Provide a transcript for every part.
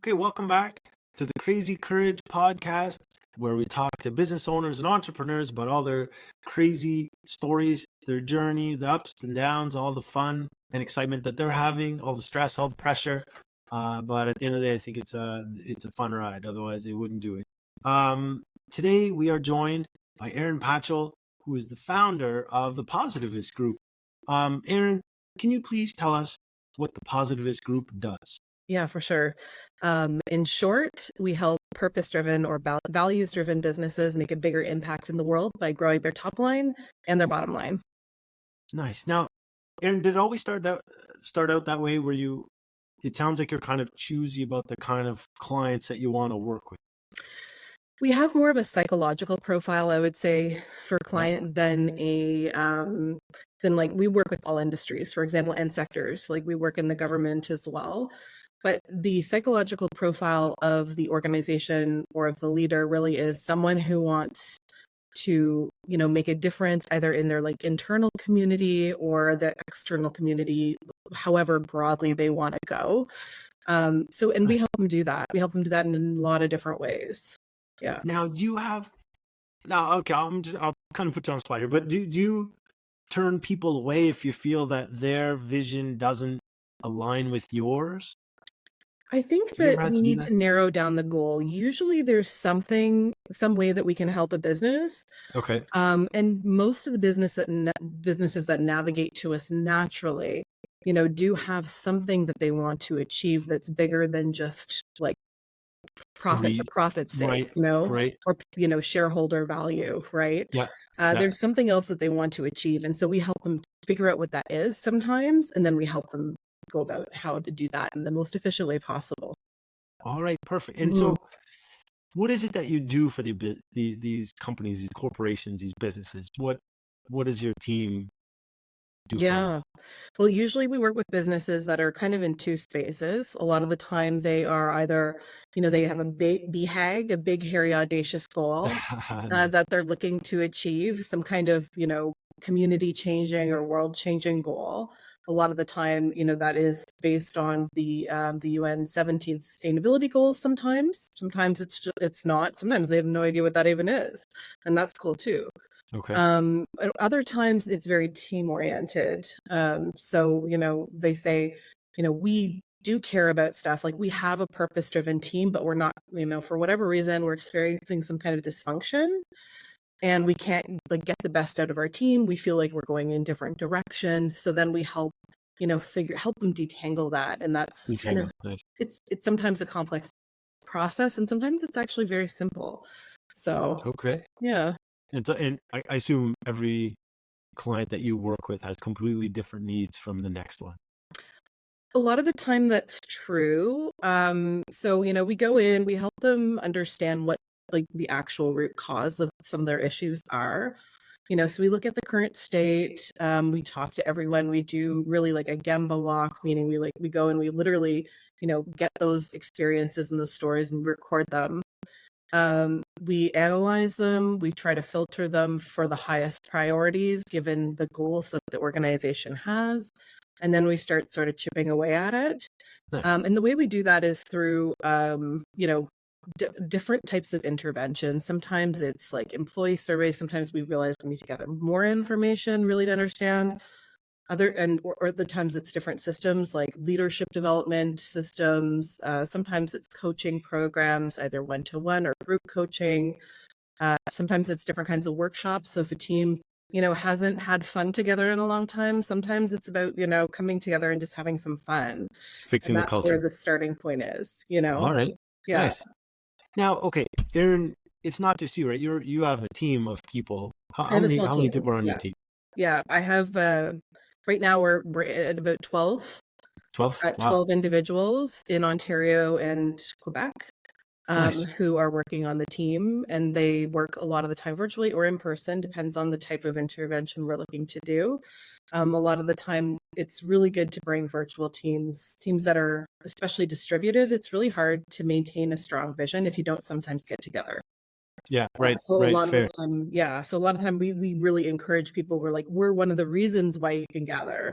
Okay, welcome back to the Crazy Courage podcast, where we talk to business owners and entrepreneurs about all their crazy stories, their journey, the ups and downs, all the fun and excitement that they're having, all the stress, all the pressure. But at the end of the day, I think it's a fun ride. Otherwise, they wouldn't do it. Today, we are joined by Erin Patchell, who is the founder of the Positivist Group. Erin, can you please tell us what the Positivist Group does? Yeah, for sure. In short, we help purpose-driven or values-driven businesses make a bigger impact in the world by growing their top line and their bottom line. Nice. Now, Erin, did it always start out that way where it sounds like you're kind of choosy about the kind of clients that you want to work with? We have more of a psychological profile, I would say, for Yeah. client than like we work with all industries, for example, and sectors. Like we work in the government as well. But the psychological profile of the organization or of the leader really is someone who wants to, make a difference either in their like internal community or the external community, however broadly they want to go. And we Nice. help them do that. We help them do that in a lot of different ways. Yeah. Now, okay, I'll kind of put you on the spot here, but do you turn people away if you feel that their vision doesn't align with yours? I think Have you ever that had we to do need that? to narrow down the goal. Usually there's some way that we can help a business. Okay. And most of the businesses that navigate to us naturally, do have something that they want to achieve that's bigger than just like profit for Greed. profit's sake, Right. or, shareholder value, right? Yeah. Yeah. There's something else that they want to achieve. And so we help them figure out what that is sometimes, and then we help them go about how to do that in the most efficient way possible. All right. Perfect. And Mhm. so, what is it that you do for these companies, these corporations, these businesses? What does your team do for them? Yeah. Well, usually we work with businesses that are kind of in two spaces. A lot of the time they are either, they have a big BHAG, a big, hairy, audacious goal Nice. that they're looking to achieve, some kind of, community changing or world changing goal. A lot of the time, that is based on the UN 17 sustainability goals. Sometimes it's not. Sometimes they have no idea what that even is, and that's cool too. Okay. At other times it's very team oriented. So, they say, we do care about stuff. Like we have a purpose driven team, but we're not, for whatever reason, we're experiencing some kind of dysfunction and we can't like get the best out of our team. We feel like we're going in different directions. So then we help, help them detangle that. And that's kind of, Nice. it's sometimes a complex process and sometimes it's actually very simple. So Okay. yeah. And I assume every client that you work with has completely different needs from the next one. A lot of the time that's true. So, we go in, we help them understand what like the actual root cause of some of their issues are. So we look at the current state, we talk to everyone, we do really like a Gemba walk, meaning we go and we literally, get those experiences and those stories and record them. We analyze them, we try to filter them for the highest priorities given the goals that the organization has. And then we start sort of chipping away at it. Nice. And the way we do that is through, different types of interventions. Sometimes it's like employee surveys. Sometimes we realize we need to gather more information really to understand. Or other times it's different systems like leadership development systems. Sometimes it's coaching programs, either one-to-one or group coaching. Sometimes it's different kinds of workshops. So if a team, hasn't had fun together in a long time, sometimes it's about, coming together and just having some fun. Fixing And the that's where culture. the starting point is, All right. Yeah. Nice. Now, okay, Erin, it's not just you, right? You have a team of people. I have a small How many team. people are on your Yeah. team? Yeah. I have, right now we're at about 12. 12? Wow. 12 individuals in Ontario and Quebec. Nice. Who are working on the team, and they work a lot of the time virtually or in person, depends on the type of intervention we're looking to do. A lot of the time it's really good to bring virtual teams that are especially distributed. It's really hard to maintain a strong vision if you don't sometimes get together. Yeah, right, So a right, lot of fair. the time, so a lot of the time we really encourage people. We're one of the reasons why you can gather,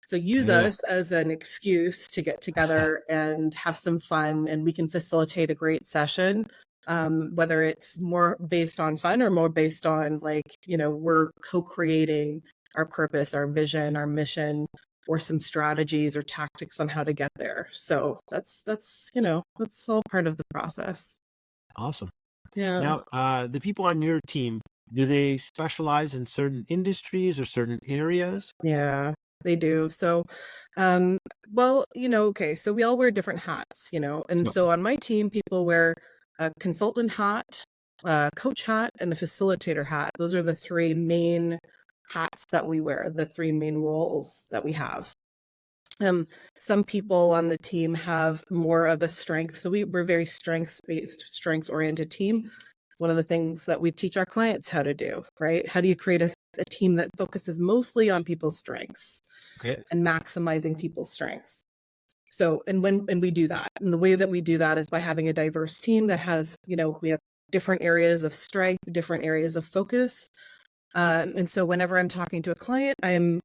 So use Yeah. us as an excuse to get together and have some fun, and we can facilitate a great session. Whether it's more based on fun or more based on we're co-creating our purpose, our vision, our mission, or some strategies or tactics on how to get there. So that's all part of the process. Awesome. Yeah. Now, the people on your team, do they specialize in certain industries or certain areas? Yeah, they do. So, okay, so we all wear different hats, and So, so on my team, people wear a consultant hat, a coach hat, and a facilitator hat. Those are the three main hats that we wear, the three main roles that we have. Um, some people on the team have more of a strength. So we're very strengths-based, strengths-oriented team. It's one of the things that we teach our clients how to do, right? How do you create a team that focuses mostly on people's strengths okay. and maximizing people's strengths? So, and we do that, and the way that we do that is by having a diverse team that has, we have different areas of strength, different areas of focus. And so whenever I'm talking to a client, I am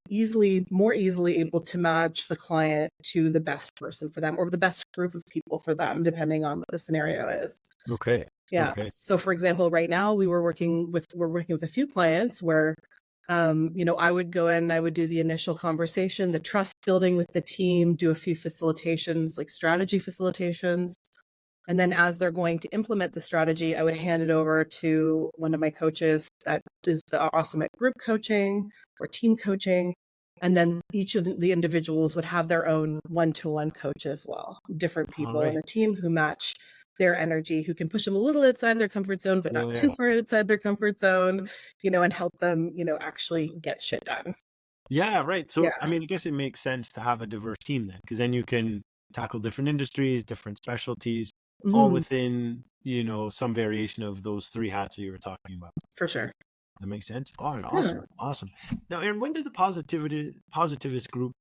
more easily able to match the client to the best person for them or the best group of people for them, depending on what the scenario is. Okay. Yeah. Okay. So for example, right now we're working with a few clients where, I would go in, I would do the initial conversation, the trust building with the team, do a few facilitations, like strategy facilitations. And then as they're going to implement the strategy, I would hand it over to one of my coaches that is awesome at group coaching or team coaching. And then each of the individuals would have their own one-to-one coach as well. Different All people in right. the team who match their energy, who can push them a little outside their comfort zone, but Yeah. not too Yeah. far outside their comfort zone, and help them, actually get shit done. Yeah. Right. So, I Yeah. mean, I guess it makes sense to have a diverse team then, because then you can tackle different industries, different specialties, all Mhm. within, some variation of those three hats that you were talking about. For sure. That makes sense. All right, Yeah. awesome, awesome. Now, Aaron, when did the positivist group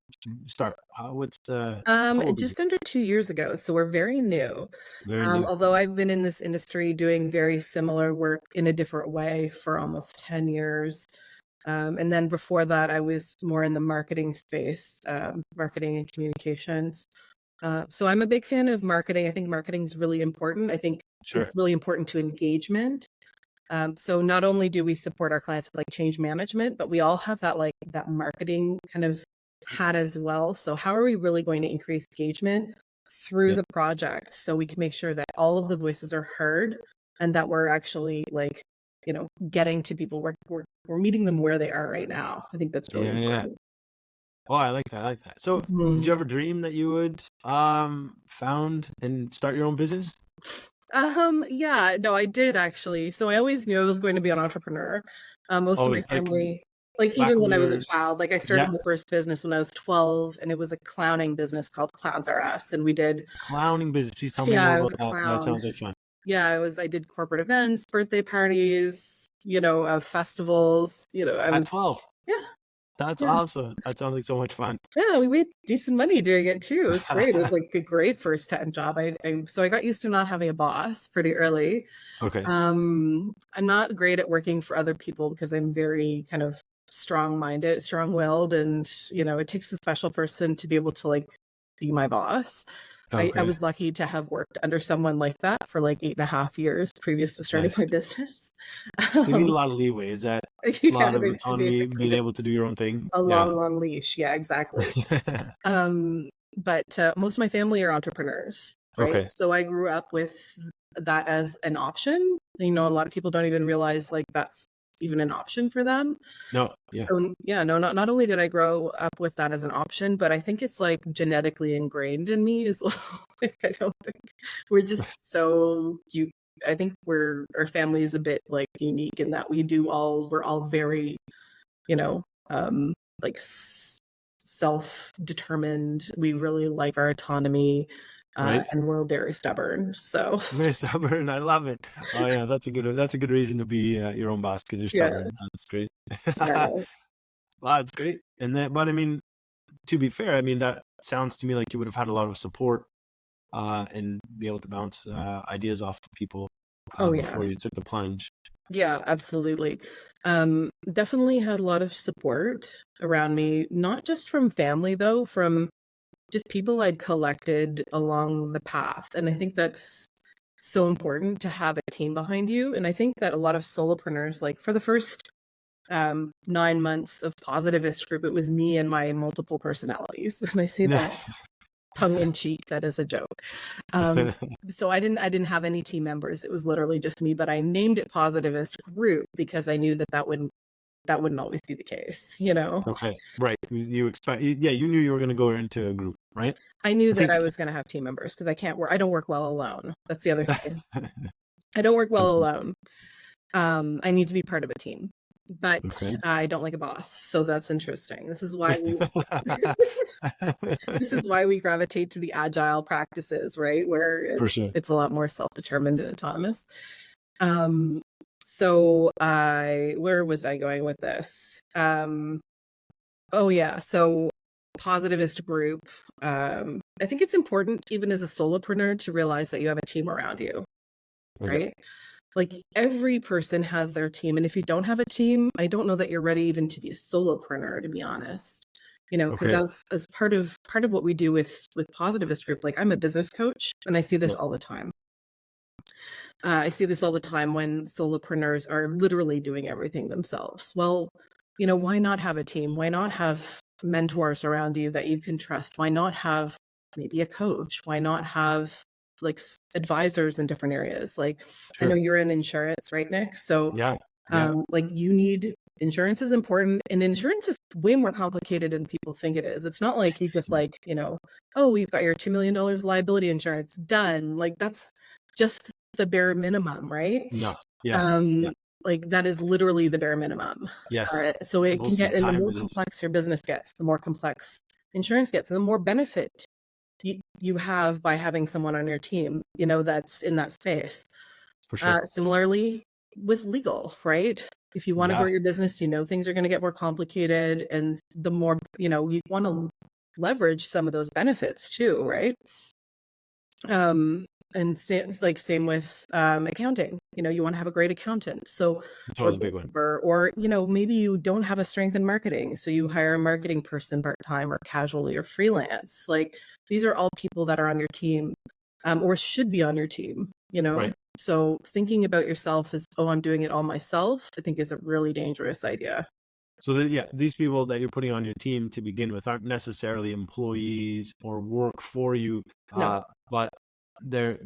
start? How old is it? Just under 2 years ago, so we're very new. Very new. Although I've been in this industry doing very similar work in a different way for almost 10 years. And then before that, I was more in the marketing space, marketing and communications. So I'm a big fan of marketing. I think marketing is really important. I think Sure. it's really important to engagement. So not only do we support our clients with like change management, but we all have that marketing kind of hat as well. So how are we really going to increase engagement through Yeah. the project so we can make sure that all of the voices are heard and that we're actually getting to people. We're meeting them where they are right now. I think that's really Yeah. Yeah. important. Oh, I like that. I like that. So, did Mhm. you ever dream that you would found and start your own business? Yeah, no, I did actually. So I always knew I was going to be an entrepreneur. Most of Oh, my it's like family, like back even when when I you was a were. child, like I started Yeah, my first business when I was 12 and it was a clowning business called Clowns R Us. And we did, clowning business. Please tell me yeah, more I was about a that. That clown. sounds like fun. Yeah, I did corporate events, birthday parties, festivals, At 12. yeah, That's yeah. awesome. That sounds like so much fun. Yeah, we made decent money doing it too. It was great. It was like a great first time job. So I got used to not having a boss pretty early. Okay. I'm not great at working for other people because I'm very kind of strong-minded, strong-willed, and it takes a special person to be able to like be my boss. I Okay. was lucky to have worked under someone like that for like 8.5 years previous to starting Nice. my business. So you need a Um, lot of leeway. Is that a yeah, lot of they autonomy, basically being just able to do your own thing? a Yeah. long, long leash. Yeah, exactly. But most of my family are entrepreneurs, right? Okay. So I grew up with that as an option. A lot of people don't even realize like that's even an option for them. No. Yeah. So yeah, no, not only did I grow up with that as an option, but I think it's like genetically ingrained in me as well. Like I don't think we're just so you. I think our family is a bit like unique in that we're all very you know, like self-determined. We really like our autonomy, Right. and we're very stubborn. So Very stubborn. I love it. Oh yeah, that's a good reason to be your own boss because you're yeah, stubborn. That's great. yeah. Wow, that's great. But I mean, to be fair, I mean that sounds to me like you would have had a lot of support and be able to bounce ideas off of people Oh yeah. before you took the plunge. Yeah, absolutely. Definitely had a lot of support around me, not just from family though, from just people I'd collected along the path. And I think that's so important to have a team behind you. And I think that a lot of solopreneurs, like for the first 9 months of Positivist Group, it was me and my multiple personalities. And I say that Yes. tongue in cheek, that is a joke. So I didn't have any team members. It was literally just me, but I named it Positivist Group because I knew that wouldn't always be the case, you know. Okay, right. You expect, yeah, you knew you were going to go into a group, right? I knew I that think I was going to have team members because I don't work well alone. That's the other thing. I don't work well that's alone. I need to be part of a team, but okay. I don't like a boss. So that's interesting. This is why we gravitate to the agile practices, right? Where For sure. it's a lot more self-determined and autonomous. Um, where was I going with this? Oh yeah, so Positivist Group. I think it's important, even as a solopreneur, to realize that you have a team around you, Okay. right? Like every person has their team, and if you don't have a team, I don't know that you're ready even to be a solopreneur, to be honest. You know, because Okay. as part of what we do with Positivist Group, like I'm a business coach, and I see this Yeah. all the time. I see this all the time when solopreneurs are literally doing everything themselves. Well, why not have a team? Why not have mentors around you that you can trust? Why not have maybe a coach? Why not have like advisors in different areas? Like I know Sure. you're in insurance, right, Nick? So Yeah. Yeah. like you need insurance is important, and insurance is way more complicated than people think it is. It's not like you just like, oh, we've got your $2 million liability insurance done. Like that's just the bare minimum, right? No. Yeah. Yeah. Um, like that is literally the bare minimum. Yes. So it can Most of get, the and the time more it is. complex your business gets, the more complex insurance gets, and the more benefit you have by having someone on your team, that's in that space. For sure. Similarly with legal, right? If you want to grow Yeah. your business, things are going to get more complicated, and the more, you want to leverage some of those benefits too, right? And same with accounting. You want to have a great accountant, so It's or always a big one. or maybe you don't have a strength in marketing, so you hire a marketing person part time or casually or freelance. Like these are all people that are on your team, or should be on your team. Right. So thinking about yourself as, oh, I'm doing it all myself, I think is a really dangerous idea. So yeah, these people that you're putting on your team to begin with aren't necessarily employees or work for you, No, but they're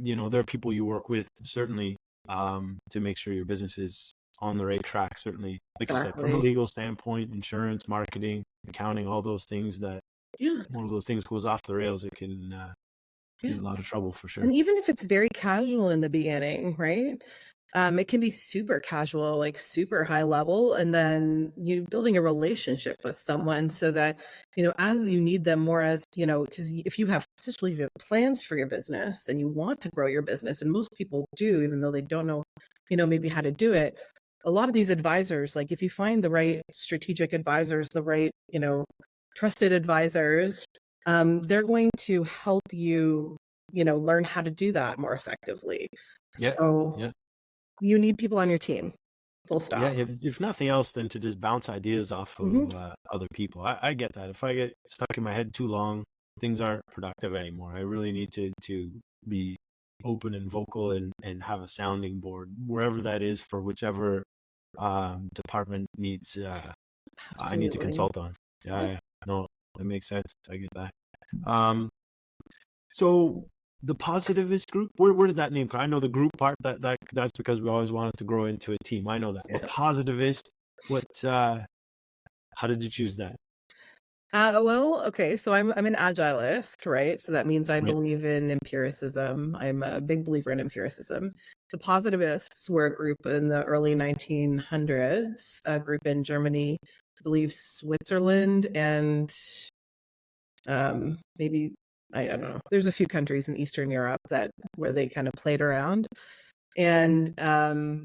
people you work with certainly, to make sure your business is on the right track. Certainly, like you said, from a exactly. legal standpoint, insurance, marketing, accounting, all those things that Yeah, one of those things goes off the rails, it can be yeah. a lot of trouble for sure. And even if it's very casual in the beginning, right? It can be super casual, like super high level, and then you building a relationship with someone so that, as you need them more, as because if you have, especially if you have plans for your business and you want to grow your business, and most people do, even though they don't know, maybe how to do it. A lot of these advisors, like if you find the right strategic advisors, the right, trusted advisors, they're going to help you, learn how to do that more effectively. Yeah. So Yeah. you need people on your team, full Yeah, stop. if nothing else, then to just bounce ideas off Mhm. of other people. I get that. If I get stuck in my head too long, things aren't productive anymore. I really need to be open and vocal and have a sounding board wherever that is for whichever department needs I need to Absolutely. consult on. Yeah, yeah. No, that makes sense. I get that. Um, so the positivist group, where did that name come? I know the group part that's because we always wanted to grow into a team. I know that. But Yeah. positivist, what how did you choose that? Well, okay, so I'm an agilist, right? So that means I Right. believe in empiricism. I'm a big believer in empiricism. The positivists were a group in the early 1900s, a group in Germany, I believe Switzerland, and maybe I don't know. There's a few countries in Eastern Europe that where they kind of played around. And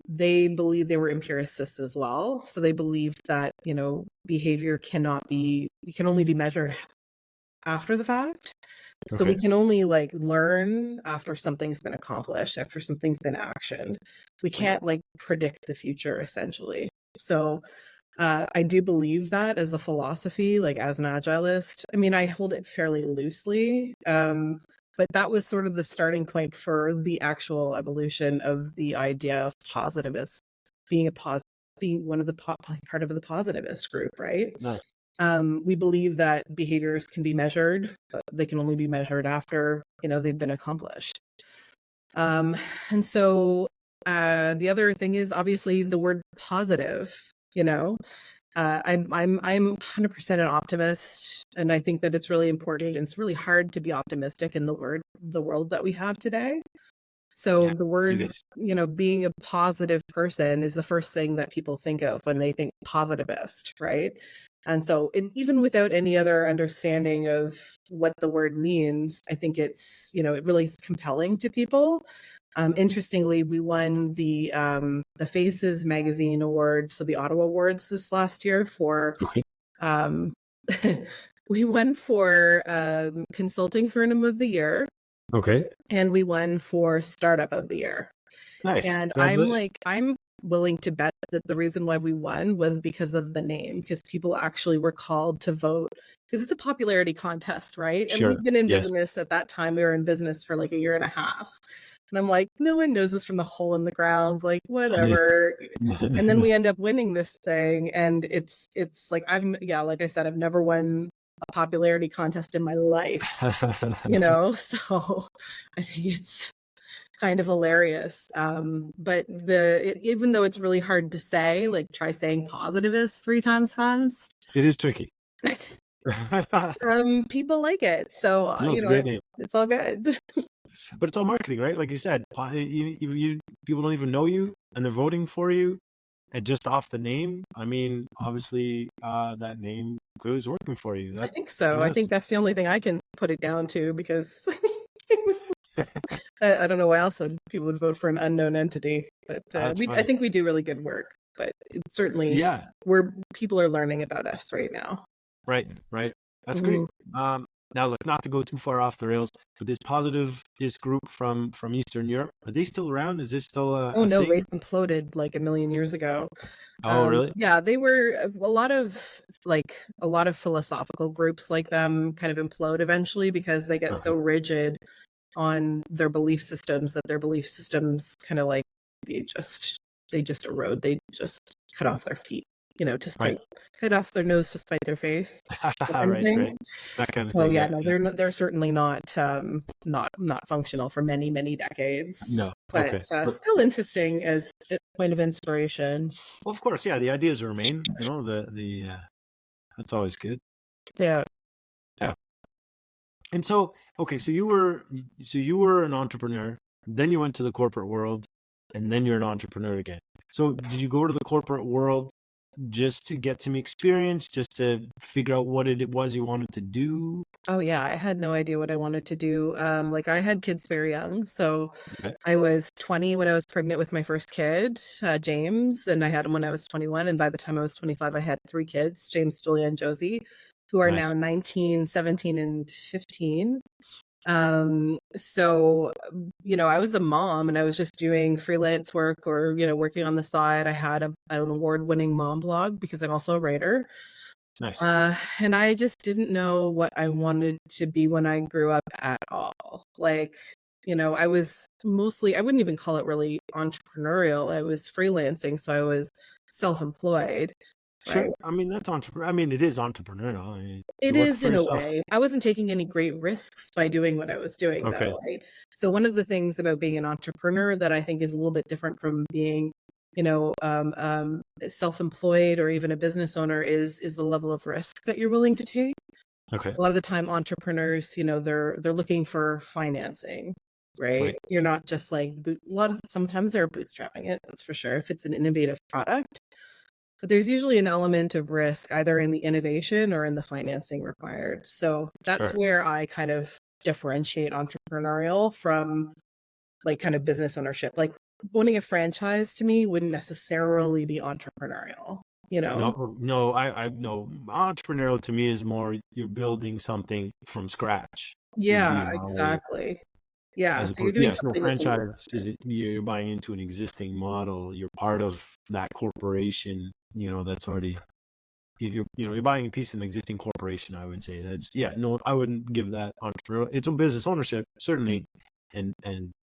they believed they were empiricists as well. So they believed that, behavior can only be measured after the fact. So we Okay. can only like learn after something's been accomplished, after something's been actioned. We can't like predict the future essentially. So I do believe that as a philosophy, like as an agilist. I mean, I hold it fairly loosely, but that was sort of the starting point for the actual evolution of the idea of positivist being being one of the part of the positivist group, right? Nice. We believe that behaviors can be measured, but they can only be measured after they've been accomplished. Um, and so the other thing is obviously the word positive. You know, I'm 100% an optimist, and I think that it's really important. And it's really hard to be optimistic in the world that we have today. So Yeah, the it word, is. being a positive person is the first thing that people think of when they think positivist, right? And so, even without any other understanding of what the word means, I think it really is compelling to people. Interestingly, we won the Faces Magazine Award, so the Ottawa Awards this last year for Okay. um, we won for Consulting Firm of the Year, Okay. and we won for Startup of the Year. Nice. And Congratulations. I'm willing to bet that the reason why we won was because of the name, because people actually were called to vote, because it's a popularity contest, right? And Sure. we've been in Yes. business at that time. We were in business for like a year and a half. And I'm like, no one knows this from the hole in the ground, like whatever. And then we end up winning this thing. And it's like like I said, I've never won a popularity contest in my life, so I think it's kind of hilarious. But even though it's really hard to say, like try saying positivist 3 times fast. It is tricky. People like it, so No, it's a great name. it's all good. But it's all marketing, right? Like you said, people don't even know you, and they're voting for you, and just off the name. I mean, obviously, that name clearly is working for you. I That think so. I think fantastic. that's the only thing I can put it down to, because I don't know why else people would vote for an unknown entity. But That's I funny. think we do really good work. But it's certainly Yeah. where people are learning about us right now. Right. Right. That's great. Mhm. Now look, not to go too far off the rails, but this group from Eastern Europe, are they still around? Is this still Oh a no, they thing? imploded like a million years ago. Oh, really? Yeah, they were a lot of philosophical groups like them kind of implode eventually because they get Okay. so rigid on their belief systems that their belief systems kind of like they just they just erode. They just cut off their feet, to Right. spite cut off their nose to spite their face, kind of Right. thing. Right. That kind of So thing. yeah, Yeah. no, Yeah. they're certainly not functional for many, many decades, No. but Okay. But still interesting as a point of inspiration. well, of course, yeah. The ideas remain. That's always good. Yeah. Yeah. And so, okay, so you were an entrepreneur, then you went to the corporate world, and then you're an entrepreneur again. So did you go to the corporate world just to get some experience, just to figure out what it was you wanted to do? Oh yeah, I had no idea what I wanted to do. Like I had kids very young, so Okay. I was 20 when I was pregnant with my first kid, James, and I had him when I was 21. And by the time I was 25, I had 3 kids, James, Julia, and Josie, who are now Nice. 19, 17, and 15. So, I was a mom and I was just doing freelance work or, working on the side. I had an award-winning mom blog because I'm also a writer. Nice. And I just didn't know what I wanted to be when I grew up at all. Like, I wouldn't even call it really entrepreneurial. I was freelancing, so I was self-employed, right? Sure. I mean, I mean, it is entrepreneurial. I mean, It you're working is for in a yourself. way. I wasn't taking any great risks by doing what I was doing Okay. though, right? So one of the things about being an entrepreneur that I think is a little bit different from being, self-employed or even a business owner is the level of risk that you're willing to take. Okay. A lot of the time entrepreneurs, they're looking for financing, right? Right. You're not just like sometimes they're bootstrapping it, that's for sure, if it's an innovative product. But there's usually an element of risk either in the innovation or in the financing required. So that's Sure. where I kind of differentiate entrepreneurial from like kind of business ownership. Like owning a franchise to me wouldn't necessarily be entrepreneurial, you know? No, no, I no. Entrepreneurial to me is more you're building something from scratch. would be Yeah, our way, exactly. Yeah, as so you're opposed, doing yes, no something that's in franchise is it, you're buying into an existing model. You're part of that corporation, that's already, you're buying a piece of an existing corporation. I would say that's, yeah, no, I wouldn't give that entrepreneurial. It's a business ownership, certainly, and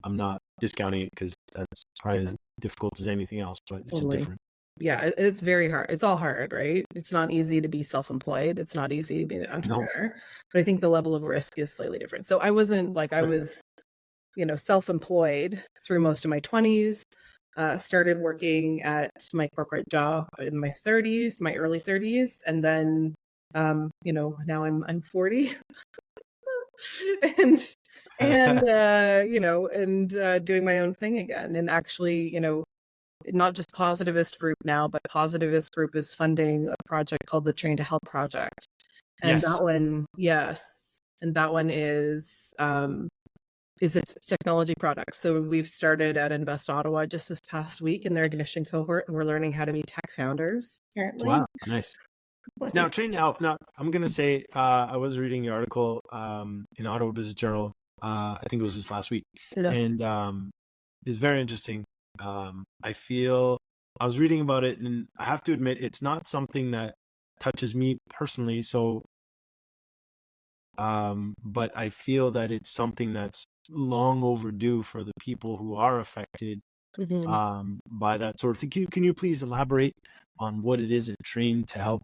I'm not discounting it because that's probably as difficult as anything else, but it's just totally. different. Yeah, it's very hard. It's all hard, right? It's not easy to be self-employed. It's not easy to be an No, entrepreneur, but I think the level of risk is slightly different. So I wasn't like I right. was, self-employed through most of my 20s. Started working at my corporate job in my 30s, my early 30s, and then now I'm 40 and doing my own thing again. And actually, not just Positivist Group now, but Positivist Group is funding a project called the Train to Help Project. And Yes. that one, yes. And that one is a technology product. So we've started at Invest Ottawa just this past week in their ignition cohort, and we're learning how to be tech founders currently. Wow. Nice. Now, train to help. Now, I'm gonna say, I was reading your article in Ottawa Business Journal. I think it was just last week, Yeah. and it's very interesting. I was reading about it, and I have to admit, it's not something that touches me personally. So, but I feel that it's something that's long overdue for the people who are affected Mhm. by that sort of thing. Can you please elaborate on what it is that Train to Help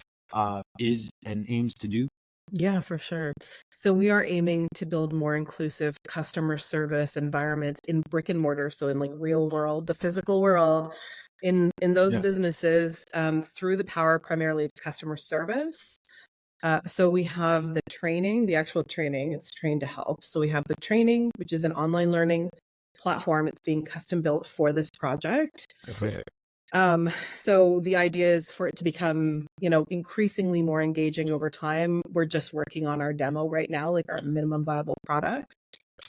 is and aims to do? Yeah, for sure. So we are aiming to build more inclusive customer service environments in brick and mortar, so in like real world, the physical world, in those Yeah. businesses, through the power primarily of customer service. So we have the training, the actual training, it's Trained to Help. So we have the training, which is an online learning platform. It's being custom built for this project. Okay. So the idea is for it to become, increasingly more engaging over time. We're just working on our demo right now, like our minimum viable product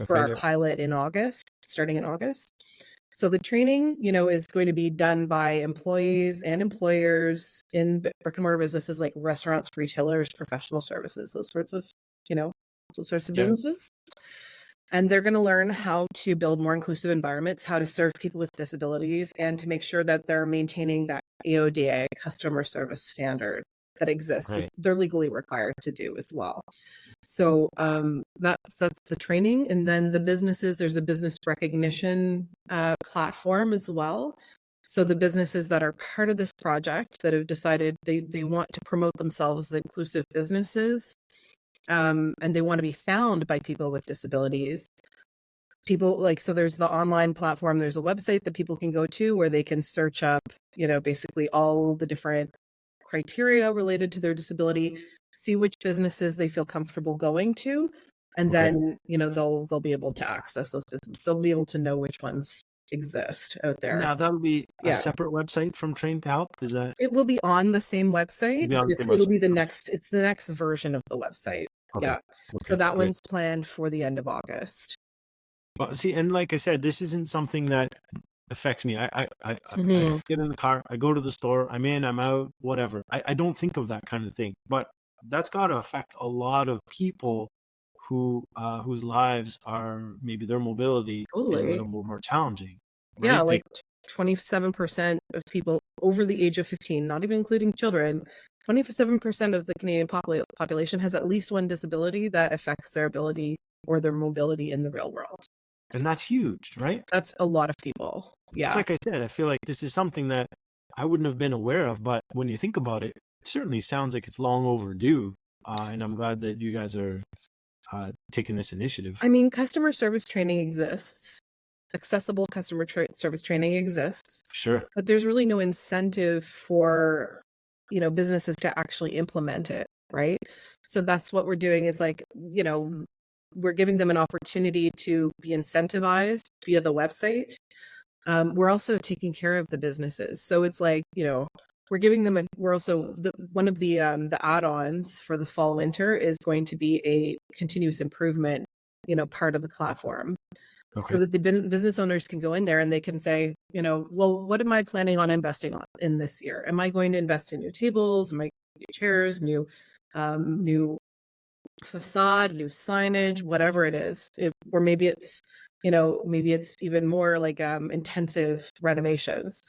for our Okay. pilot in August, starting in August. So the training, is going to be done by employees and employers in brick and mortar businesses like restaurants, retailers, professional services, you know, those sorts of Yeah. businesses. And they're going to learn how to build more inclusive environments, how to serve people with disabilities, and to make sure that they're maintaining that AODA customer service standard that exists. Right. They're legally required to do as well. So that's the training. And then the businesses, there's a business recognition platform as well. So the businesses that are part of this project that have decided they want to promote themselves as inclusive businesses, and they want to be found by people with disabilities. So there's the online platform, there's a website that people can go to where they can search up, basically all the different criteria related to their disability, see which businesses they feel comfortable going to, and Okay. then, they'll be able to access those businesses. They'll be able to know which ones exist out there. Now that'll be a Yeah. separate website from Train to Help. Is that It will be on the same website, be but on the same it'll website? be it's the next version of the website. Okay. Yeah. So Okay. that Great. one's planned for the end of August. Well, see, and like I said, this isn't something that affects me. I Mhm. get in the car, I go to the store, I'm in, I'm out, whatever. I don't think of that kind of thing, but that's got to affect a lot of people whose lives are, maybe their mobility is a Totally. little more challenging, Yeah, right? like Like, 27% of people over the age of 15, not even including children, 27% of the Canadian population has at least one disability that affects their ability or their mobility in the real world. and that's huge, right? That's a lot of people. It's Yeah. like I said, I feel like this is something that I wouldn't have been aware of, but when you think about it, it certainly sounds like it's long overdue. And I'm glad that you guys are taking this initiative. I mean, customer service training exists. Accessible customer service training exists, Sure. but there's really no incentive for, businesses to actually implement it, right? So that's what we're doing is like, we're giving them an opportunity to be incentivized via the website. We're also taking care of the businesses. So it's like, we're giving them we're also one of the add-ons for the fall winter is going to be a continuous improvement, part of the platform. So Okay. that the business owners can go in there and they can say, well, what am I planning on investing in this year? Am I going to invest in new tables? Am I new chairs, new facade, new signage, whatever it is. Or maybe it's, maybe it's even more like intensive renovations.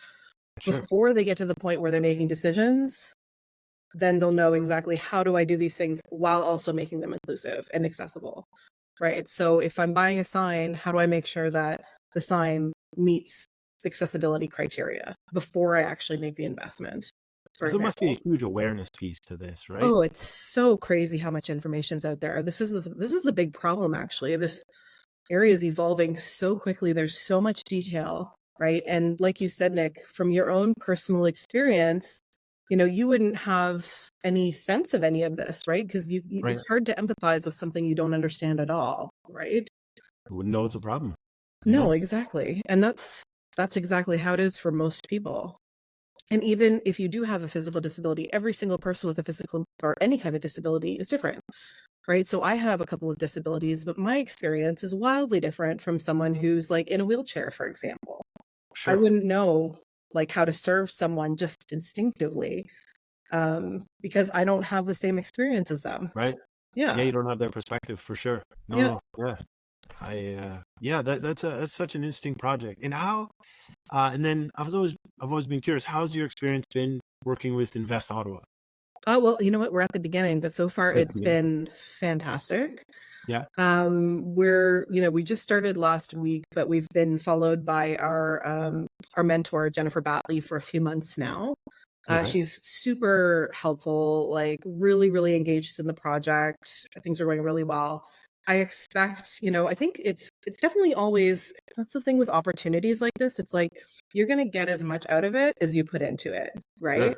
Sure. Before they get to the point where they're making decisions, then they'll know exactly how do I do these things while also making them inclusive and accessible, right? So if I'm buying a sign, how do I make sure that the sign meets accessibility criteria before I actually make the investment, for So there must be a example? huge awareness piece to this, right? Oh, it's so crazy how much information's out there. This is the big problem, actually. This area is evolving so quickly. There's so much detail, right? And like you said, Nick, from your own personal experience, you wouldn't have any sense of any of this, right? Because Right. it's hard to empathize with something you don't understand at all, right? I wouldn't know it's a problem. No, exactly. And that's exactly how it is for most people. And even if you do have a physical disability, every single person with a physical or any kind of disability is different, right? So I have a couple of disabilities, but my experience is wildly different from someone who's like in a wheelchair, for example. I Sure. wouldn't know like how to serve someone just instinctively, because I don't have the same experience as them. Right. Yeah, Yeah. you don't have that perspective for sure. No, Yeah. no. Yeah. Yeah, that's such an interesting project. And how and then I've always been curious, how's your experience been working with Invest Ottawa? Oh, well, you know what? We're at the beginning, but so far Right at the it's beginning. been fantastic. Yeah. We just started last week, but we've been followed by our mentor, Jennifer Batley, for a few months now. Okay. She's super helpful, like really, really engaged in the project. Things are going really well. I expect, I think it's definitely always, that's the thing with opportunities like this. It's like you're gonna get as much out of it as you put into it, right? Sure.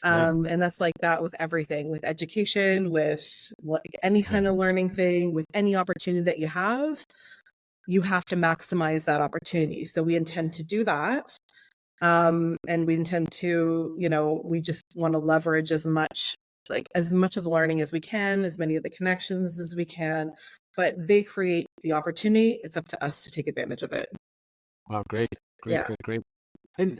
Right. And that's like that with everything, with education, with like any Right. kind of learning thing, with any opportunity that you have to maximize that opportunity. So we intend to do that. And we intend to, we just want to leverage as much of the learning as we can, as many of the connections as we can, but they create the opportunity. It's up to us to take advantage of it. Wow, great. Great, Yeah. great, great. And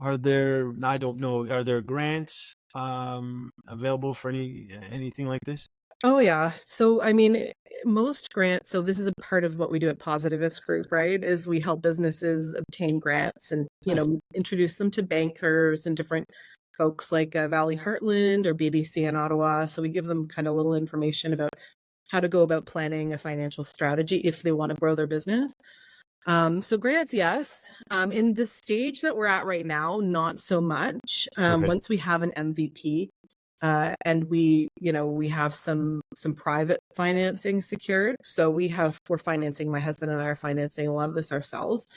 are there, I don't know, are there grants available for anything like this? Oh yeah. So I mean, most grants, so this is a part of what we do at Positivist Group, right? Is we help businesses obtain grants and, Nice. introduce them to bankers and different folks like Valley Heartland or BDC in Ottawa. So we give them kind of little information about how to go about planning a financial strategy if they want to grow their business. So grants, yes. In the stage that we're at right now, not so much. Okay. Once we have an MVP, and we have some private financing secured. So we're financing, my husband and I are financing a lot of this ourselves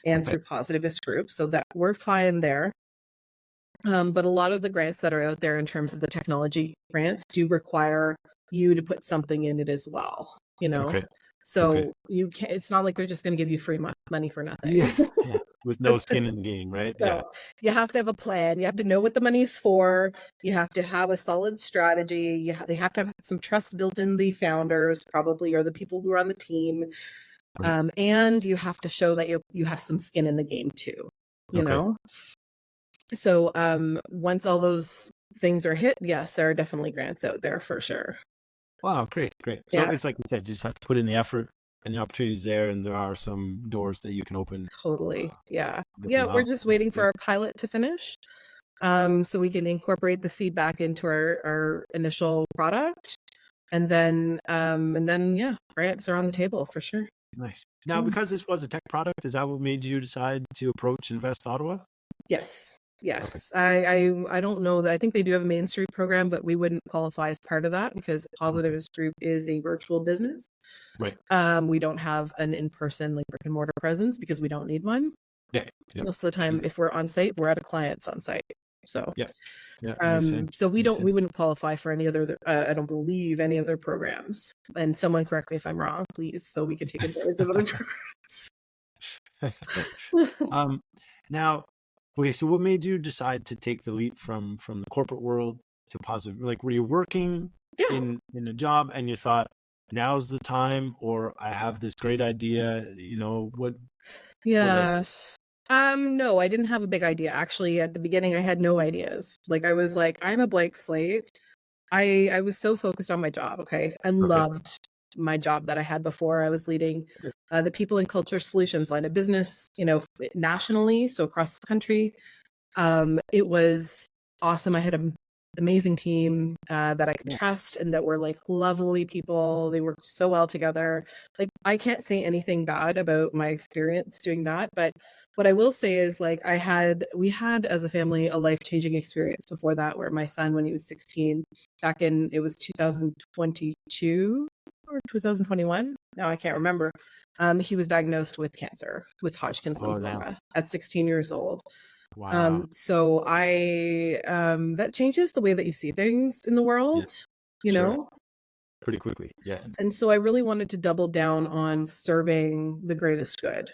and Okay. through Positivist Group, so that we're fine there. But a lot of the grants that are out there in terms of the technology grants do require you to put something in it as well, Okay. Okay. so you can't, it's not like they're just going to give you free money for Yeah. nothing. Yeah. With no skin in the game, right? Yeah. So you have to have a plan. You have to know what the money's for. You have to have a solid strategy. They have to have some trust built in the founders, probably, or the people who are on the team. Right. And you have to show that you have some skin in the game too. You Okay. know. So once all those things are hit, yes, there are definitely grants out there for sure. Wow, great, great. So Yeah. it's like you said, you just have to put in the effort and the opportunities there, and there are some doors that you can open Totally. Yeah. with Yeah. them We're out. just waiting for Great. our pilot to finish. So we can incorporate the feedback into our initial product. And then yeah, grants are on the table for sure. Nice. Now, Mm. because this was a tech product, is that what made you decide to approach Invest Ottawa? Yes. Okay. Yes. I don't know that I think they do have a Main Street program, but we wouldn't qualify as part of that because Okay. Positivist Group is a virtual business. Right. We don't have an in-person like brick and mortar presence because we don't need one. Yeah. Yep. Most of the time, Sure. if we're on site, we're at a client's on site. So Yeah. Yeah. Makes sense. so Makes sense. we wouldn't qualify for any other I don't believe any other programs. And someone correct me if I'm wrong, please, so we can take advantage of other programs. um, now, okay. So, what made you decide to take the leap from the corporate world to positive? Like, were you working Yeah. in a job and you thought now's the time, or I have this great idea? What led to it? Yes. No, I didn't have a big idea. Actually, at the beginning, I had no ideas. Like I was like, I'm a blank slate. I was so focused on my job. Okay. I Okay. loved my job that I had before. I was leading the people and culture solutions line of business, nationally, so across the country. It was awesome. I had an amazing team that I could Yeah. trust and that were like lovely people. They worked so well together. Like, I can't say anything bad about my experience doing that, but what I will say is, like, we had as a family a life-changing experience before that, where my son, when he was 16, back in, it was 2022 or 2021. Now I can't remember. He was diagnosed with cancer, with Hodgkin's Oh, now. lymphoma at 16 years old. Wow. So that changes the way that you see things in the Yeah. world, you Sure. know? Pretty quickly. Yes. And so I really wanted to double down on serving the greatest good.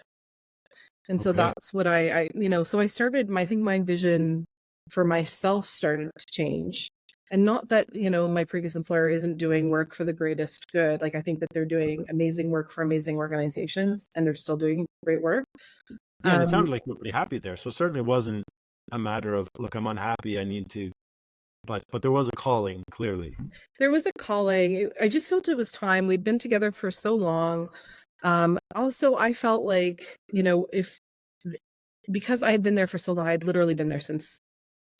And so Okay. that's what so I started, I think my vision for myself started to change. And not that, my previous employer isn't doing work for the greatest good. Like, I think that they're doing amazing work for amazing organizations and they're still doing great work. Yeah, and it Um, sounded like you were pretty happy there. So certainly it wasn't a matter of, look, I'm unhappy, I need to, but there was a calling, clearly. There was a calling. I just felt it was time. We'd been together for so long. Also, I felt like, if because I had been there for so long, I'd literally been there since,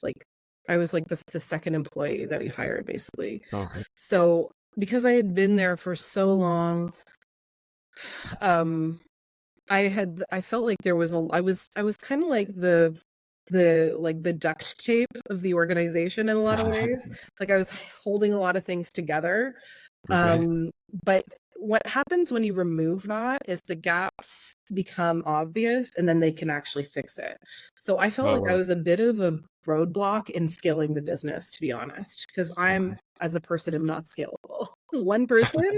like, I was like the second employee that he hired, basically. Okay. So because I had been there for so long, um, I felt like there was I was kind of like the duct tape of the organization in a lot of ways. Like, I was holding a lot of things together. Okay. Um, but what happens when you remove that is the gaps become obvious and then they can actually fix it. So I felt Oh, like I well. was a bit of a roadblock in scaling the business, to be honest, because I'm, Okay. as a person, am not scalable. One person Yep.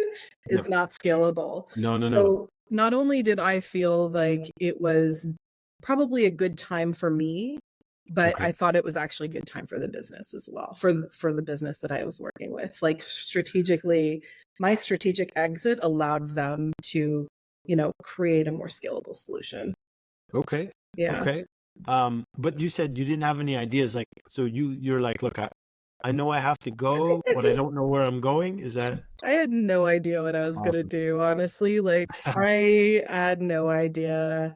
is not scalable. No, no, no. So not only did I feel like it was probably a good time for me, but Okay. I thought it was actually a good time for the business as well, for the business that I was working with. Like, strategically, my strategic exit allowed them to, create a more scalable solution. Okay. Yeah. Okay. But you said you didn't have any ideas, like, so you're like, look, I know I have to go, but I don't know where I'm going. Is that I had no idea what I was gonna awesome? do, honestly. Like, I had no idea.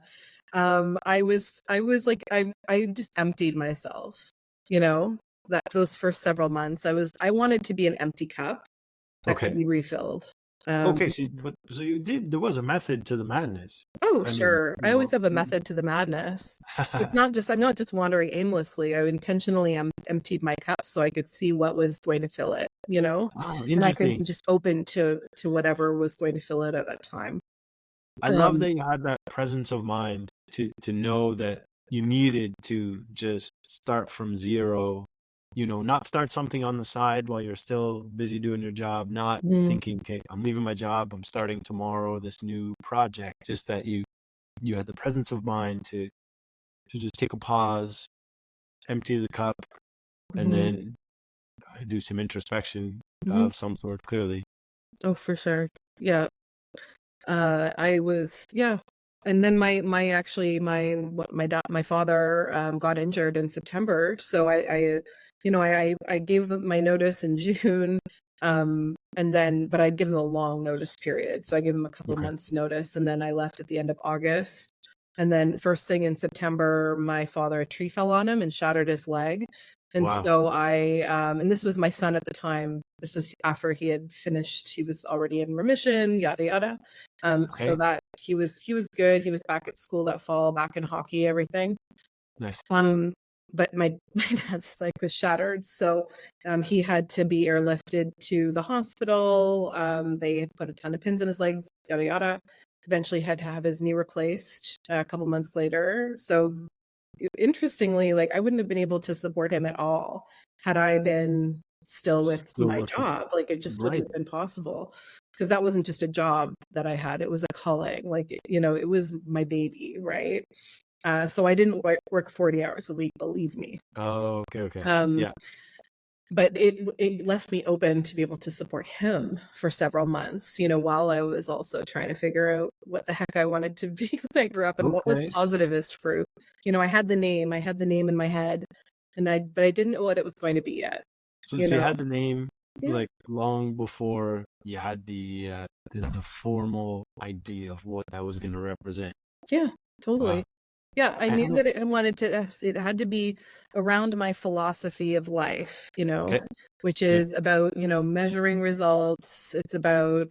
I was like, I just emptied myself, you know, that those first several months. I wanted to be an empty cup that could Okay. be refilled. Um, Okay, so you did, there was a method to the madness. oh, I mean, sure. I always have a method to the madness. So it's not just I'm not just wandering aimlessly. I intentionally emptied my cup so I could see what was going to fill it, oh, and I could interesting. be just open to whatever was going to fill it at that time. I love Um, that you had that presence of mind to know that you needed to just start from zero, not start something on the side while you're still busy doing your job, not mm, thinking, okay, I'm leaving my job, I'm starting tomorrow this new project. Just that you had the presence of mind to just take a pause, empty the cup, and mhm, then do some introspection mhm. of some sort, clearly. Oh, for sure. Yeah. I was, yeah. And then my father got injured in September, so I gave them my notice in June, and then but I'd given them a long notice period, so I gave them a couple of Okay. months notice, and then I left at the end of August, and then first thing in September, my father, a tree fell on him and shattered his leg, and Wow. so and this was my son at the time. This was after he had finished. He was already in remission, yada yada. So Okay. that he was good. He was back at school that fall, back in hockey, everything. Nice. Um, but my my dad's leg was shattered, so he had to be airlifted to the hospital. They had put a ton of pins in his legs, yada yada. Eventually, had to have his knee replaced a couple months later. So interestingly, like, I wouldn't have been able to support him at all had I been still with Still my working. job. Like, it just wouldn't Right. have been possible because that wasn't just a job that I had. It was a calling. Like, it was my baby, right? So I didn't work 40 hours a week, believe me. Oh, okay, okay. Um, Yeah. but it left me open to be able to support him for several months, while I was also trying to figure out what the heck I wanted to be when I grew up and what was Okay. Positivist Fruit. I had the name in my head, but I didn't know what it was going to be yet, So you you know. had the name. Yeah. like long before you had the formal idea of what that was going to represent. Yeah, Wow. totally. Yeah, I knew And, that it had to be around my philosophy of life, okay. which Yeah. is about, measuring results. It's about,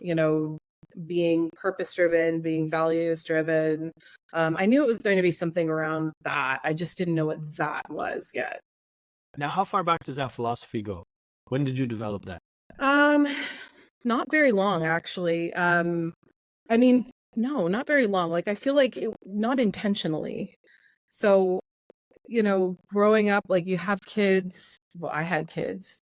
being purpose driven, being values driven. I knew it was going to be something around that. I just didn't know what that was yet. Now, how far back does that philosophy go? When did you develop that? Um, Not very long, actually. I mean, no, not very long. Like, I feel like not intentionally. So, growing up, like, you have kids. Well, I had kids.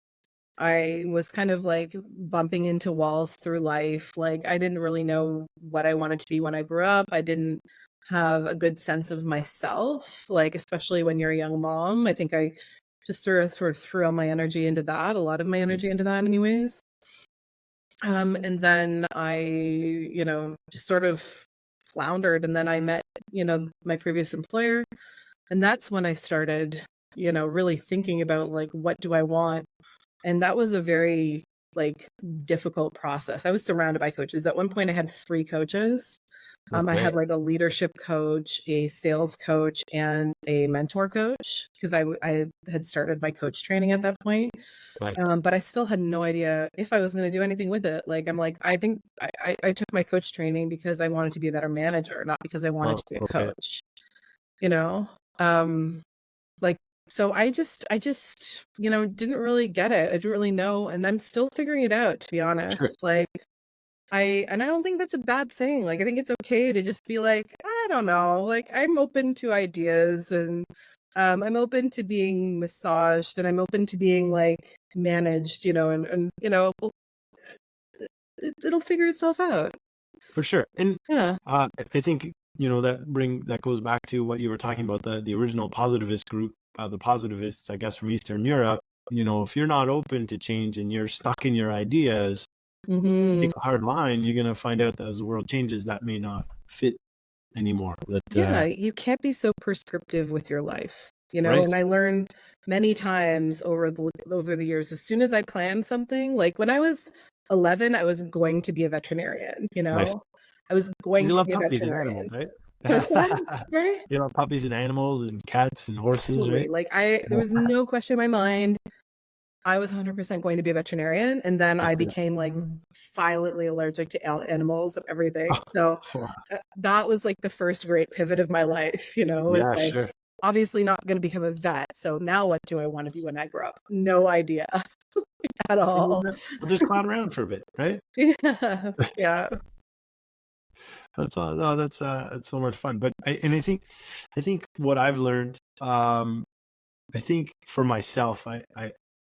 I was kind of like bumping into walls through life. Like, I didn't really know what I wanted to be when I grew up. I didn't have a good sense of myself, like, especially when you're a young mom. I think I just sort of threw all my energy into that, a lot of my Yeah. energy into that, anyways. And then I, just sort of floundered. And then I met, my previous employer. And that's when I started, really thinking about like, what do I want? And that was a very like difficult process. I was surrounded by coaches. At one point I had 3 coaches. I Okay. had like a leadership coach, a sales coach, and a mentor coach because I had started my coach training at that point. Right. But I still had no idea if I was going to do anything with it. Like, I'm like, I think I took my coach training because I wanted to be a better manager, not because I wanted Oh, to be a okay. coach, you know? Um, like, so I just, didn't really get it. I didn't really know. And I'm still figuring it out, to be Sure. honest. Like, and I don't think that's a bad thing. Like, I think it's okay to just be like, I don't know. Like, I'm open to ideas, and I'm open to being massaged, and I'm open to being like managed, and it'll figure itself out. For sure. And Yeah. I think that goes back to what you were talking about, the original positivist group, the positivists, I guess, from Eastern Europe. If you're not open to change and you're stuck in your ideas, Hmm. take a hard line, you're gonna find out that as the world changes, that may not fit anymore. That Yeah, you can't be so prescriptive with your life, right? and I learned many times over the years, as soon as I planned something, like when I was 11, I was going to be a veterinarian, Nice. I was So going you to love be a puppies and veterinarian. animals, right? Which one? Right? You love puppies and animals and cats and horses, Absolutely. right? Like, there was no question in my mind. I was 100% going to be a veterinarian, and then I Yeah. became like violently allergic to animals and everything. So that was like the first great pivot of my life, is Yeah, like, sure. obviously not going to become a vet. So now what do I want to be when I grow up? No idea at And all. we'll just clown around for a bit, right? Yeah. Yeah. That's all. No, that's so much fun. But I think what I've learned, I think for myself, I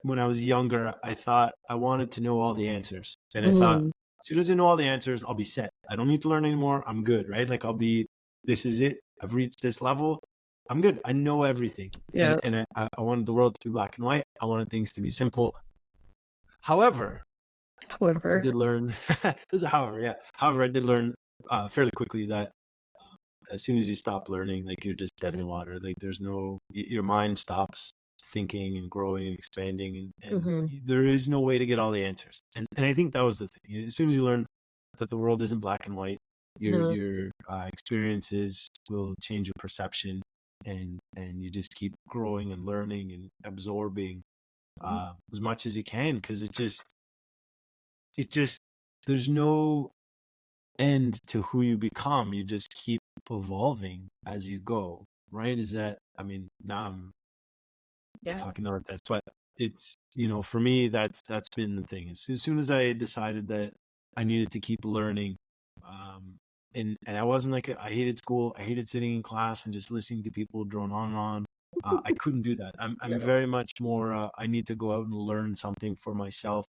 when I was younger, I thought I wanted to know all the answers, and I thought Mhm. as soon as I know all the answers, I'll be set. I don't need to learn anymore. I'm good, right? Like this is it. I've reached this level. I'm good. I know everything, and Yeah. I wanted the world to be black and white. I wanted things to be simple. However, I However. did learn. There's a however, yeah. However, I did learn fairly quickly that as soon as you stop learning, like you're just dead in the water. Like there's your mind stops thinking and growing and expanding, and Hmm. there is no way to get all the answers. And I think that was the thing. As soon as you learn that the world isn't black and white, Hmm. your experiences will change your perception, and you just keep growing and learning and absorbing as much as you can, because it just there's no end to who you become. You just keep evolving as you go, right? Is that, I mean, now I'm Yeah. talking about that, but it's, for me, that's been the thing. As soon as I decided that I needed to keep learning, um, and I wasn't like, I hated school. I hated sitting in class and just listening to people drone on and on. I couldn't do that. I'm Yeah. very much more, I need to go out and learn something for myself.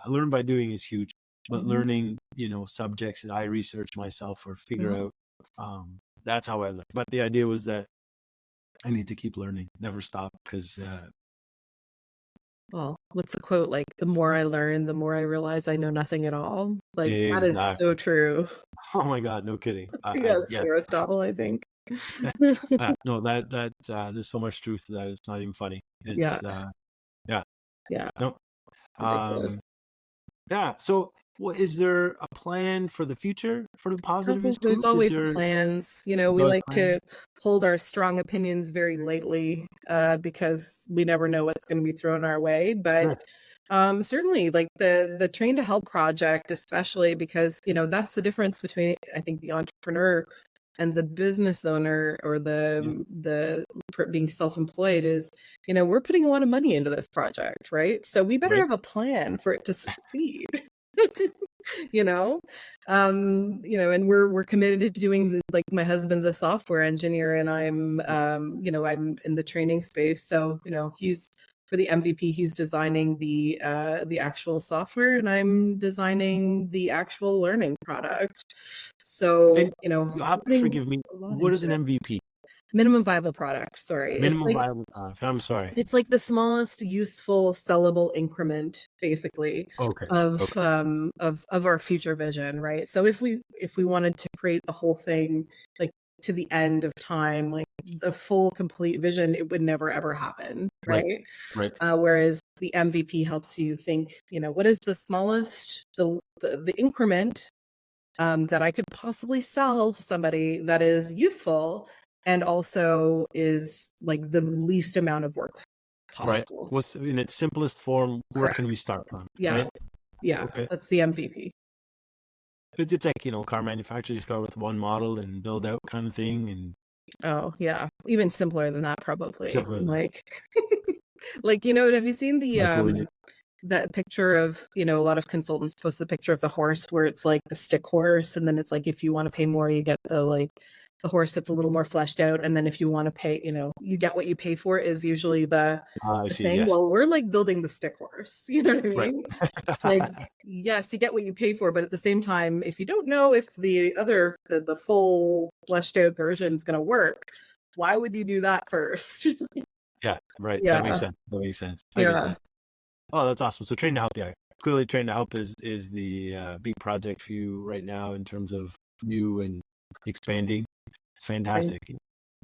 Learn by doing is huge, but Hmm. learning, subjects that I research myself or figure Hmm. out, that's how I learn. But the idea was that I need to keep learning, never stop, because Well, what's the quote? Like, the more I learn, the more I realize I know nothing at all. Like, that is so exactly. true. Oh my God, no kidding. Yeah, Yeah, Aristotle, I think. no, that there's so much truth to that. It's not even funny. Yeah. It's yeah, Yeah. no. Um, Ridiculous. Yeah. So, what is there a plan for the future for the Oh, Positivist there's Group? Is always there plans. You know, we those like plans? to hold our strong opinions very lightly, because we never know what's going to be thrown our way. But Sure. certainly, like the Train to Help project, especially because, you know, that's the difference between, I think, the entrepreneur and the business owner, or Yeah. being self-employed, is, you know, we're putting a lot of money into this project, right? So we better Right. have a plan for it to succeed. You know, you know, and we're committed to doing like, my husband's a software engineer, and I'm, you know, I'm in the training space. So, you know, he's, for the MVP, he's designing the actual software, and I'm designing the actual learning product. So, And you know, you have to putting forgive me. a lot What is into an it. MVP? Minimum viable product. Sorry, Minimum viable product. I'm sorry. it's like the smallest useful sellable increment, basically, Okay. of Okay. of our future vision, right? So if we wanted to create the whole thing, like, to the end of time, like the full complete vision, it would never ever happen, Right. right? Right. Whereas the MVP helps you think, you know, what is the smallest, the increment, that I could possibly sell to somebody that is useful, and also is like the least amount of work Right. possible. What's in its simplest form? Where Correct. can we start from? Yeah. Right. Yeah. Okay. That's the MVP. It's like, car manufacturer. You start with one model and build out kind of thing, and Oh, yeah. Even simpler than that, probably. simpler than Like, like, you know, have you seen that's what we need. that picture of, you know, a lot of consultants post the picture of the horse where it's like the stick horse, and then it's like, if you want to pay more, you get the horse that's a little more fleshed out, and then if you want to pay, you know, you get what you pay for, is usually I the see. thing. Yes. Well, we're like building the stick horse. You know what I Right. mean? Like, yes, you get what you pay for, but at the same time, if you don't know if the full fleshed out version is going to work, why would you do that first? Yeah. Right. That makes Yeah. sense. That makes sense. I get Yeah. that. Oh, that's awesome. So Train to Help, yeah. Clearly Train to Help is the big project for you right now in terms of you and expanding. It's fantastic.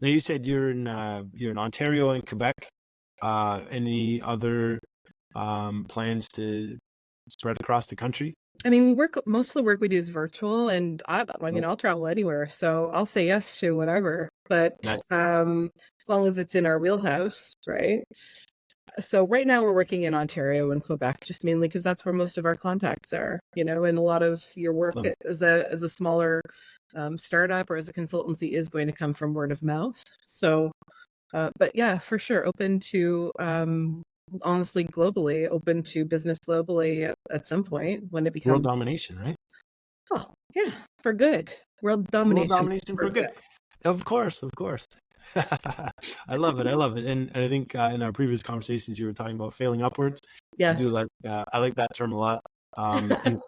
Now you said you're in Ontario and Quebec. Any other plans to spread across the country? I mean, most of the work we do is virtual, and I mean, Right. I'll travel anywhere, so I'll say yes to whatever. But Nice. as long as it's in our wheelhouse, right? So right now we're working in Ontario and Quebec, just mainly because that's where most of our contacts are, you know, and a lot of your work Love it. as a smaller startup or as a consultancy is going to come from word of mouth. So, but yeah, for sure, open to, honestly, globally, open to business globally at some point when it World becomes, domination, right? oh yeah, for good, world World domination domination for for good. good. Of course, of course. I love it. I love it. And I think in our previous conversations, you were talking about failing upwards. I do Yes. like, I like that term a lot. And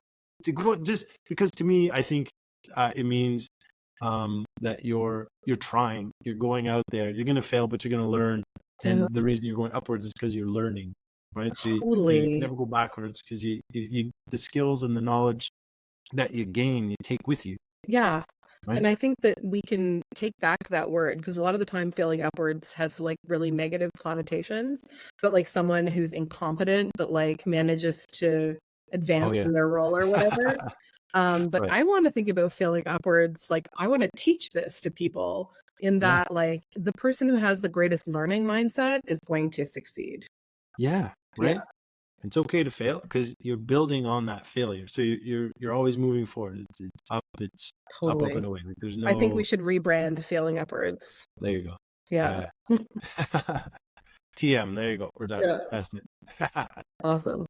to go, just because to me, I think it means that you're trying, you're going out there, you're going to fail, but you're going to learn. Yeah, And the reason you're going upwards is because you're learning, right? So you totally. never go backwards because the skills and the knowledge that you gain, you take with you, Yeah. right? And I think that we can take back that word, because a lot of the time failing upwards has like really negative connotations, but like someone who's incompetent but like manages to Oh advance yeah. in their role or whatever. But Right. I want to think about failing upwards, like I want to teach this to people, in Yeah. that like the person who has the greatest learning mindset is going to succeed. Yeah. Yeah, Right. It's okay to fail because you're building on that failure. So you're always moving forward. It's up totally. and away. Like there's I think no. we should rebrand failing upwards. There you go. Yeah. Yeah. TM. There you go. We're done. Yeah. That's it. Awesome.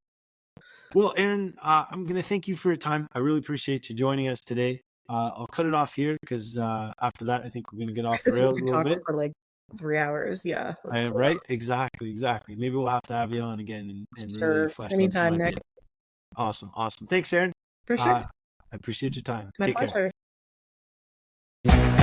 Well, Erin, I'm gonna thank you for your time. I really appreciate you joining us today. I'll cut it off here because after that, I think we're gonna get off the Because we rails a could little talk bit. for like 3 hours. Yeah, let's do Right? Exactly. Exactly. Maybe we'll have to have you on again it. and really Sure. flesh out some Anytime, Nick. ideas. Awesome. Awesome. Thanks, Erin. For sure. I appreciate your time. My Take care. pleasure.